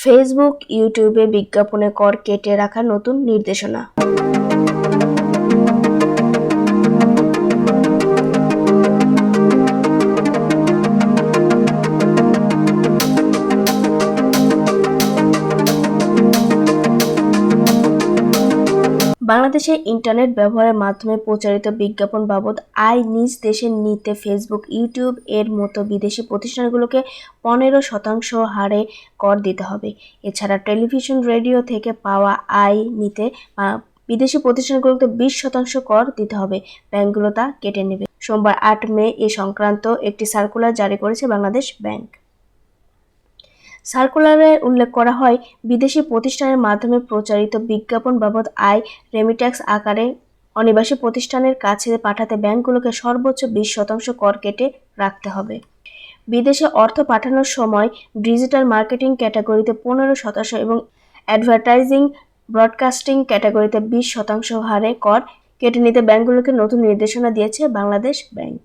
Facebook, ইউটিউবে বিজ্ঞাপনে কর কেটে রাখার নতুন নির্দেশনা। বাংলাদেশে ইন্টারনেট ব্যবহারের মাধ্যমে প্রচারিত বিজ্ঞাপন বাবদ আয় নিজ দেশে নিতে ফেসবুক, ইউটিউব এর মতো বিদেশি প্রতিষ্ঠানগুলোকে 15% হারে কর দিতে হবে। এছাড়া টেলিভিশন, রেডিও থেকে পাওয়া আয় নিতে বিদেশি প্রতিষ্ঠানগুলোকে 20% কর দিতে হবে। ব্যাংকগুলো তা কেটে নেবে। সোমবার 8 মে এ সংক্রান্ত একটি সার্কুলার জারি করেছে বাংলাদেশ ব্যাংক। সার্কুলারে উল্লেখ করা হয়, বিদেশি প্রতিষ্ঠানের মাধ্যমে প্রচারিত বিজ্ঞাপন বাবদ আয় রেমিট্যান্স আকারে অনিবাসী প্রতিষ্ঠানের কাছে পাঠাতে ব্যাংকগুলোকে সর্বোচ্চ 20% কর কেটে রাখতে হবে। বিদেশে অর্থ পাঠানোর সময় ডিজিটাল মার্কেটিং ক্যাটাগরিতে 15% এবং অ্যাডভার্টাইজিং ব্রডকাস্টিং ক্যাটাগরিতে 20% হারে কর কেটে নিতে ব্যাংকগুলোকে নতুন নির্দেশনা দিয়েছে বাংলাদেশ ব্যাংক।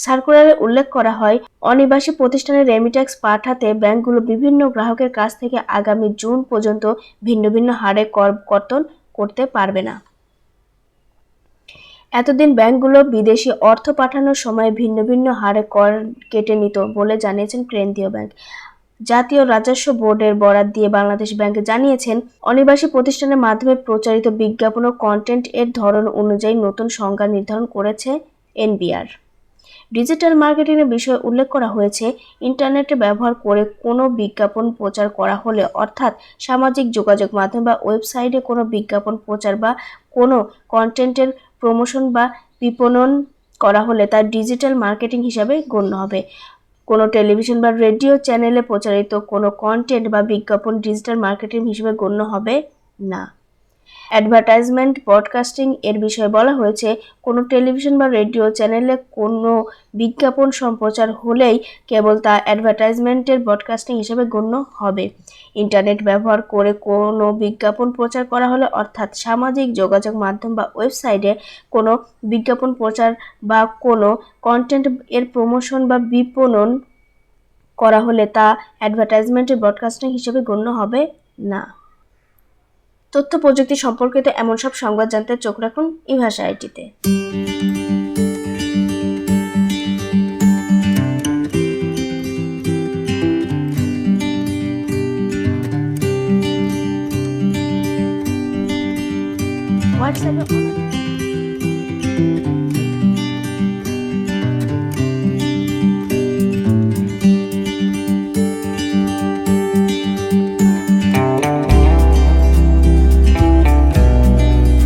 সার্কুলারে উল্লেখ করা হয়, অনিবাসী প্রতিষ্ঠানের রেমিট্যান্স পাঠাতে ব্যাংকগুলো বিভিন্ন গ্রাহকের কাছ থেকে আগামী জুন পর্যন্ত ভিন্ন ভিন্ন হারে কর কর্তন করতে পারবে না। এতদিন ব্যাংকগুলো বিদেশি অর্থ পাঠানোর সময় ভিন্ন ভিন্ন হারে কর কেটে নিত বলে জানিয়েছেন কেন্দ্রীয় ব্যাংক। জাতীয় রাজস্ব বোর্ডের বরাত দিয়ে বাংলাদেশ ব্যাংক জানিয়েছেন, অনিবাসী প্রতিষ্ঠানের মাধ্যমে প্রচারিত বিজ্ঞাপন ও কন্টেন্ট এর ধরন অনুযায়ী নতুন সংজ্ঞা নির্ধারণ করেছে এনবিআর। ডিজিটাল মার্কেটিংয়ের বিষয়ে উল্লেখ করা হয়েছে, ইন্টারনেটে ব্যবহার করে কোনো বিজ্ঞাপন প্রচার করা হলে, অর্থাৎ সামাজিক যোগাযোগ মাধ্যম বা ওয়েবসাইটে কোনো বিজ্ঞাপন প্রচার বা কোনো কন্টেন্টের প্রমোশন বা বিপণন করা হলে তা ডিজিটাল মার্কেটিং হিসাবে গণ্য হবে। কোনো টেলিভিশন বা রেডিও চ্যানেলে প্রচারিত কোনো কন্টেন্ট বা বিজ্ঞাপন ডিজিটাল মার্কেটিং হিসেবে গণ্য হবে না। অ্যাডভার্টাইজমেন্ট ব্রডকাস্টিং এর বিষয়ে বলা হয়েছে, কোনো টেলিভিশন বা রেডিও চ্যানেলে কোনো বিজ্ঞাপন সম্প্রচার হলেই কেবল তা অ্যাডভার্টাইজমেন্টের ব্রডকাস্টিং হিসেবে গণ্য হবে। ইন্টারনেট ব্যবহার করে কোনো বিজ্ঞাপন প্রচার করা হলে, অর্থাৎ সামাজিক যোগাযোগ মাধ্যম বা ওয়েবসাইটে কোনো বিজ্ঞাপন প্রচার বা কোনো কন্টেন্ট এর প্রমোশন বা বিপণন করা হলে তা অ্যাডভার্টাইজমেন্টের ব্রডকাস্টিং হিসেবে গণ্য হবে না। তথ্য প্রযুক্তি সম্পর্কিত এমন সব সংবাদ জানতে চোখ রাখুন ইভাশা আইটিতে। হোয়াটসঅ্যাপে